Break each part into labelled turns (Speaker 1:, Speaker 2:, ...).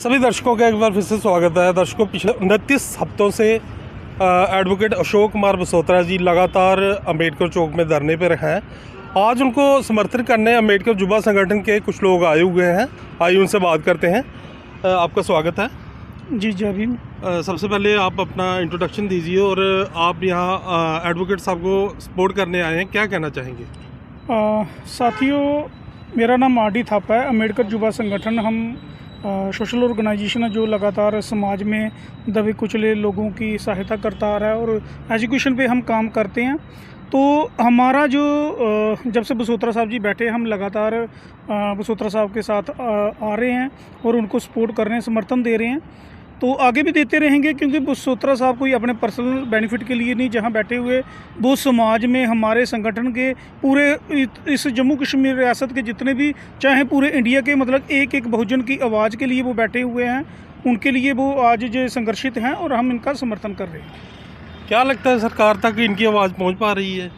Speaker 1: सभी दर्शकों का एक बार फिर से स्वागत है। दर्शकों, पिछले 29 हफ्तों से एडवोकेट अशोक कुमार बसोत्रा जी लगातार अम्बेडकर चौक में धरने पर हैं। आज उनको समर्थन करने अम्बेडकर युवा संगठन के कुछ लोग आए हुए हैं। आइए उनसे बात करते हैं। आपका स्वागत है।
Speaker 2: जी जय भीम।
Speaker 1: सबसे पहले आप अपना इंट्रोडक्शन दीजिए और आप यहाँ एडवोकेट साहब को सपोर्ट करने आए हैं, क्या कहना चाहेंगे?
Speaker 2: साथियों, मेरा नाम आर डी थापा है। अम्बेडकर युवा संगठन हम सोशल ऑर्गेनाइजेशन है जो लगातार समाज में दबे कुचले लोगों की सहायता करता आ रहा है और एजुकेशन पे हम काम करते हैं। तो हमारा जो जब से बसोत्रा साहब जी बैठे, हम लगातार बसोत्रा साहब के साथ आ रहे हैं और उनको सपोर्ट कर रहे हैं, समर्थन दे रहे हैं। तो आगे भी देते रहेंगे, क्योंकि बसोत्रा साहब कोई अपने पर्सनल बेनिफिट के लिए नहीं, जहां बैठे हुए वो समाज में हमारे संगठन के पूरे इस जम्मू कश्मीर रियासत के जितने भी, चाहे पूरे इंडिया के, मतलब एक एक बहुजन की आवाज़ के लिए वो बैठे हुए हैं। उनके लिए वो आज जो संघर्षित हैं और हम इनका समर्थन कर रहे हैं।
Speaker 1: क्या लगता है सरकार तक इनकी आवाज़ पहुँच पा रही है?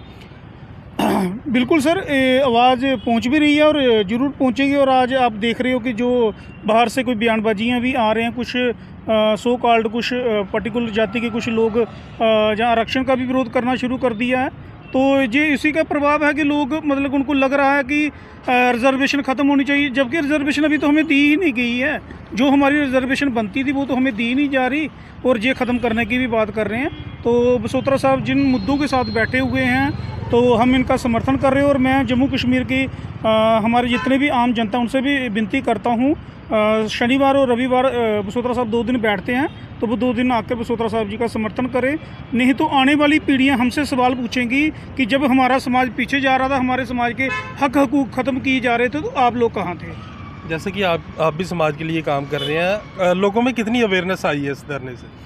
Speaker 2: बिल्कुल सर, आवाज़ पहुंच भी रही है और ज़रूर पहुंचेगी। और आज आप देख रहे हो कि जो बाहर से कोई बयानबाजियां भी आ रहे हैं, कुछ सो कॉल्ड कुछ पर्टिकुलर जाति के कुछ लोग जहां आरक्षण का भी विरोध करना शुरू कर दिया है। तो ये इसी का प्रभाव है कि लोग, मतलब उनको लग रहा है कि रिजर्वेशन ख़त्म होनी चाहिए, जबकि रिजर्वेशन अभी तो हमें दी ही नहीं गई है। जो हमारी रिजर्वेशन बनती थी वो तो हमें दी नहीं जा रही, और ये ख़त्म करने की भी बात कर रहे हैं। तो बसोत्रा साहब जिन मुद्दों के साथ बैठे हुए हैं, तो हम इनका समर्थन कर रहे हैं। और मैं जम्मू कश्मीर की हमारे जितने भी आम जनता, उनसे भी विनती करता हूँ, शनिवार और रविवार बसोत्रा साहब 2 दिन बैठते हैं, तो वो 2 दिन आकर बसोत्रा साहब जी का समर्थन करें। नहीं तो आने वाली पीढ़ियां हमसे सवाल पूछेंगी कि जब हमारा समाज पीछे जा रहा था, हमारे समाज के हक हकूक़ ख़त्म किए जा रहे थे, तो आप लोग कहाँ थे?
Speaker 1: जैसे कि आप भी समाज के लिए काम कर रहे हैं, लोगों में कितनी अवेयरनेस आई है इस धरने से?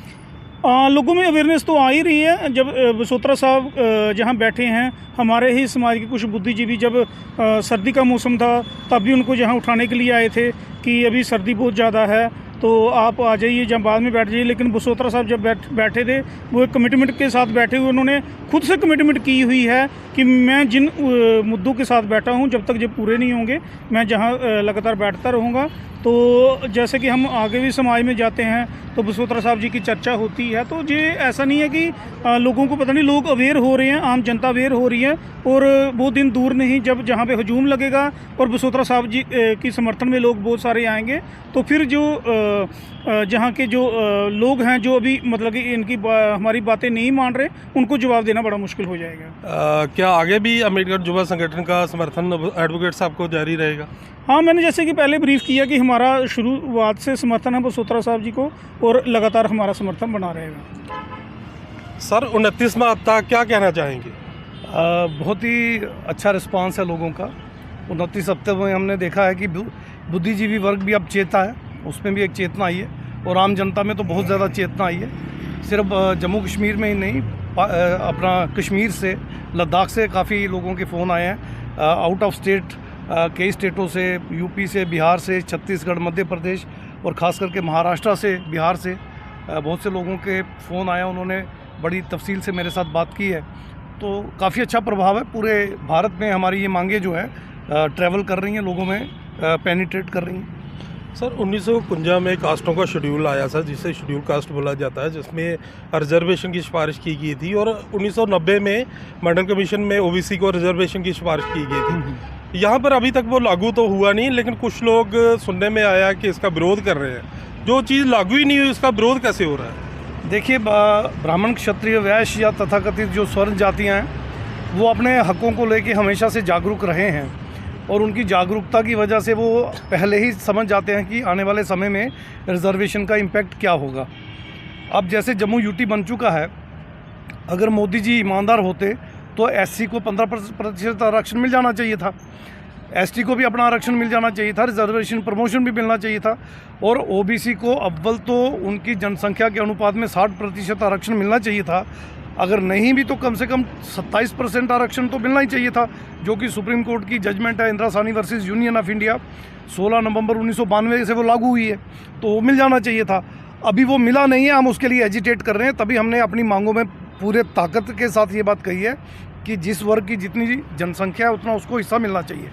Speaker 2: लोगों में अवेयरनेस तो आ ही रही है। जब बसोत्रा साहब जहां बैठे हैं, हमारे ही समाज के कुछ बुद्धिजीवी जब सर्दी का मौसम था तब भी उनको जहां उठाने के लिए आए थे कि अभी सर्दी बहुत ज़्यादा है, तो आप आ जाइए, जब बाद में बैठ जाइए। लेकिन बसोत्रा साहब जब बैठे थे, वो एक कमिटमेंट के साथ बैठे हुए, उन्होंने खुद से कमिटमेंट की हुई है कि मैं जिन मुद्दों के साथ बैठा हूं, जब तक ये पूरे नहीं होंगे मैं जहां लगातार बैठता रहूँगा। तो जैसे कि हम आगे भी समाज में जाते हैं तो बसोत्रा साहब जी की चर्चा होती है। तो ये ऐसा नहीं है कि लोगों को पता नहीं, लोग अवेयर हो रहे हैं, आम जनता अवेयर हो रही है। और वो दिन दूर नहीं जब जहाँ पे हजूम लगेगा और बसोत्रा साहब जी की समर्थन में लोग बहुत सारे आएंगे, तो फिर जो जहाँ के जो लोग हैं, जो अभी मतलब कि इनकी हमारी बातें नहीं मान रहे, उनको जवाब देना बड़ा मुश्किल हो जाएगा।
Speaker 1: क्या आगे भी अम्बेडकर युवा संगठन का समर्थन एडवोकेट साहब को जारी रहेगा?
Speaker 2: हाँ, मैंने जैसे कि पहले ब्रीफ किया कि हमारा शुरुआत से समर्थन है बसोत्रा साहब जी को, और लगातार हमारा समर्थन बना रहेगा।
Speaker 1: सर, 29वां हफ्ता क्या कहना चाहेंगे?
Speaker 3: बहुत ही अच्छा रिस्पांस है लोगों का। 29 हफ्ते में हमने देखा है कि बुद्धिजीवी वर्ग भी अब चेता है, उसमें भी एक चेतना आई है, और आम जनता में तो बहुत ज़्यादा चेतना आई है। सिर्फ जम्मू कश्मीर में ही नहीं, अपना कश्मीर से, लद्दाख से काफ़ी लोगों के फ़ोन आए हैं, आउट ऑफ स्टेट कई स्टेटों से, यूपी से, बिहार से, छत्तीसगढ़, मध्य प्रदेश और ख़ास करके महाराष्ट्र से, बिहार से बहुत से लोगों के फ़ोन आए। उन्होंने बड़ी तफसील से मेरे साथ बात की है। तो काफ़ी अच्छा प्रभाव है। पूरे भारत में हमारी ये मांगे जो है ट्रैवल कर रही हैं, लोगों में पेनिट्रेट कर रही हैं।
Speaker 1: सर, 1951 में कास्टों का शेड्यूल आया था, जिसे शेड्यूल कास्ट बोला जाता है, जिसमें रिजर्वेशन की सिफारिश की गई थी। और 1990 में मंडल कमीशन में ओबीसी को रिजर्वेशन की सिफारिश की गई थी। यहाँ पर अभी तक वो लागू तो हुआ नहीं, लेकिन कुछ लोग सुनने में आया कि इसका विरोध कर रहे हैं। जो चीज़ लागू ही नहीं हुई, उसका विरोध कैसे हो रहा है?
Speaker 3: देखिए, ब्राह्मण, क्षत्रिय, वैश्य या तथाकथित जो स्वर्ण जातियाँ हैं, वो अपने हकों को लेके हमेशा से जागरूक रहे हैं, और उनकी जागरूकता की वजह से वो पहले ही समझ जाते हैं कि आने वाले समय में रिजर्वेशन का इम्पैक्ट क्या होगा। अब जैसे जम्मू यूटी बन चुका है, अगर मोदी जी ईमानदार होते तो एससी को 15% आरक्षण मिल जाना चाहिए था, एसटी को भी अपना आरक्षण मिल जाना चाहिए था, रिजर्वेशन प्रमोशन भी मिलना चाहिए था, और ओबीसी को अव्वल तो उनकी जनसंख्या के अनुपात में 60% आरक्षण मिलना चाहिए था। अगर नहीं भी तो कम से कम 27% आरक्षण तो मिलना ही चाहिए था, जो कि सुप्रीम कोर्ट की जजमेंट है, Indira Sahni versus union of India, 16 नवंबर 1992 से वो लागू हुई है, तो वो मिल जाना चाहिए था। अभी वो मिला नहीं है, हम उसके लिए एजिटेट कर रहे हैं। तभी हमने अपनी मांगों में पूरे ताकत के साथ ये बात कही है कि जिस वर्ग की जितनी जनसंख्या है उतना उसको हिस्सा मिलना चाहिए।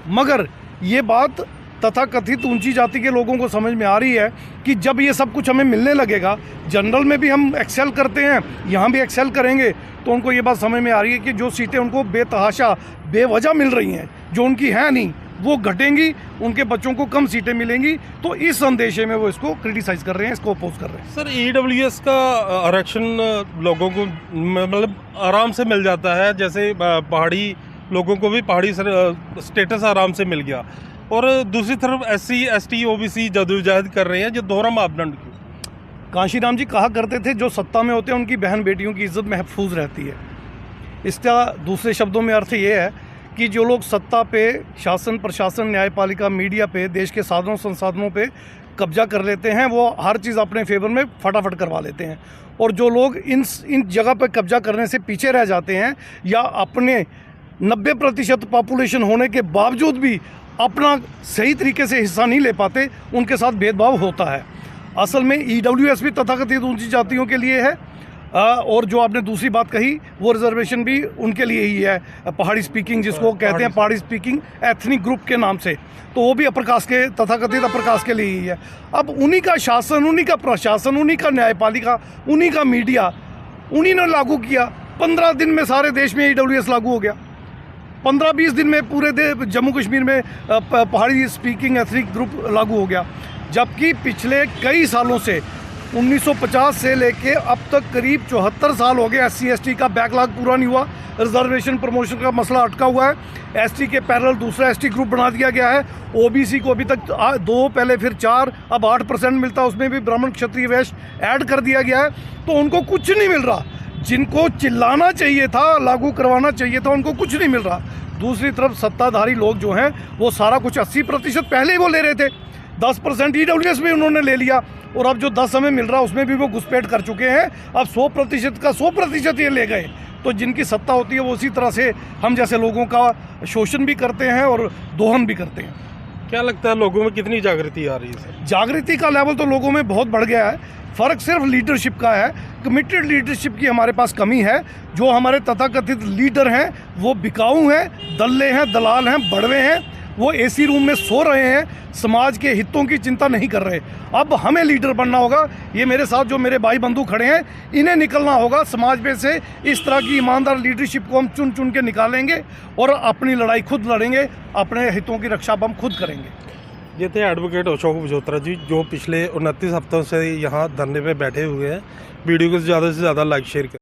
Speaker 3: मगर ये बात तथाकथित ऊंची जाति के लोगों को समझ में आ रही है कि जब ये सब कुछ हमें मिलने लगेगा, जनरल में भी हम एक्सेल करते हैं, यहाँ भी एक्सेल करेंगे, तो उनको ये बात समझ में आ रही है कि जो सीटें उनको बेतहाशा बेवजह मिल रही हैं, जो उनकी हैं नहीं, वो घटेंगी, उनके बच्चों को कम सीटें मिलेंगी। तो इस संदेशे में वो इसको क्रिटिसाइज कर रहे हैं, इसको अपोज कर रहे हैं।
Speaker 1: सर ईडब्ल्यूएस का आरक्षण लोगों को मतलब आराम से मिल जाता है, जैसे पहाड़ी लोगों को भी पहाड़ी स्टेटस आराम से मिल गया, और दूसरी तरफ SC ST OBC जदोजहद कर रहे हैं, जो दोहरा मापदंड क्यों?
Speaker 3: कांशीराम जी कहा करते थे, जो सत्ता में होते हैं उनकी बहन बेटियों की इज्जत महफूज रहती है। इसका दूसरे शब्दों में अर्थ ये है कि जो लोग सत्ता पे, शासन प्रशासन न्यायपालिका मीडिया पे, देश के साधनों संसाधनों पे कब्जा कर लेते हैं, वो हर चीज़ अपने फेवर में फटाफट करवा लेते हैं। और जो लोग इन जगह पर कब्जा करने से पीछे रह जाते हैं, या अपने 90% पॉपुलेशन होने के बावजूद भी अपना सही तरीके से हिस्सा नहीं ले पाते, उनके साथ भेदभाव होता है। असल में EWS भी तथाकथित ऊंची जातियों के लिए है, और जो आपने दूसरी बात कही वो रिजर्वेशन भी उनके लिए ही है, पहाड़ी स्पीकिंग जिसको कहते हैं, पहाड़ी स्पीकिंग एथनिक ग्रुप के नाम से, तो वो भी अपर कास्ट के, तथाकथित अपर कास्ट के लिए ही है। अब उन्हीं का शासन, उन्हीं का प्रशासन, उन्हीं का न्यायपालिका, उन्हीं का मीडिया, उन्हीं ने लागू किया। 15 दिन में सारे देश में EWS लागू हो गया, 15-20 दिन में पूरे जम्मू कश्मीर में पहाड़ी स्पीकिंग एथनिक ग्रुप लागू हो गया। जबकि पिछले कई सालों से 1950 से लेके अब तक करीब 74 साल हो गए SC ST का बैकलॉग पूरा नहीं हुआ, रिजर्वेशन प्रमोशन का मसला अटका हुआ है। ST के पैरेलल दूसरा ST ग्रुप बना दिया गया है। OBC को अभी तक 2, पहले फिर 4, अब 8% मिलता है, उसमें भी ब्राह्मण क्षत्रिय वैश्य ऐड कर दिया गया है। तो उनको कुछ नहीं मिल रहा, जिनको चिल्लाना चाहिए था, लागू करवाना चाहिए था, उनको कुछ नहीं मिल रहा। दूसरी तरफ सत्ताधारी लोग जो हैं वो सारा कुछ 80% पहले ही वो ले रहे थे, 10% EWS में उन्होंने ले लिया, और अब जो 10 हमें मिल रहा है उसमें भी वो घुसपैठ कर चुके हैं। अब 100% का 100% ये ले गए। तो जिनकी सत्ता होती है वो उसी तरह से हम जैसे लोगों का शोषण भी करते हैं और दोहन भी करते हैं।
Speaker 1: क्या लगता है लोगों में कितनी जागृति आ रही है सर?
Speaker 3: जागृति का लेवल तो लोगों में बहुत बढ़ गया है, फ़र्क सिर्फ लीडरशिप का है। कमिटेड लीडरशिप की हमारे पास कमी है। जो हमारे तथाकथित लीडर हैं वो बिकाऊ हैं, दल्ले हैं, दलाल हैं, बड़वे हैं, वो AC रूम में सो रहे हैं, समाज के हितों की चिंता नहीं कर रहे। अब हमें लीडर बनना होगा। ये मेरे साथ जो मेरे भाई बंधु खड़े हैं, इन्हें निकलना होगा समाज में से। इस तरह की ईमानदार लीडरशिप को हम चुन चुन के निकालेंगे और अपनी लड़ाई खुद लड़ेंगे, अपने हितों की रक्षा हम खुद करेंगे।
Speaker 1: ये थे एडवोकेट अशोक बजोत्रा जी, जो पिछले 29 हफ्तों से यहाँ धरने पे बैठे हुए हैं। वीडियो को ज़्यादा से ज़्यादा लाइक शेयर करें।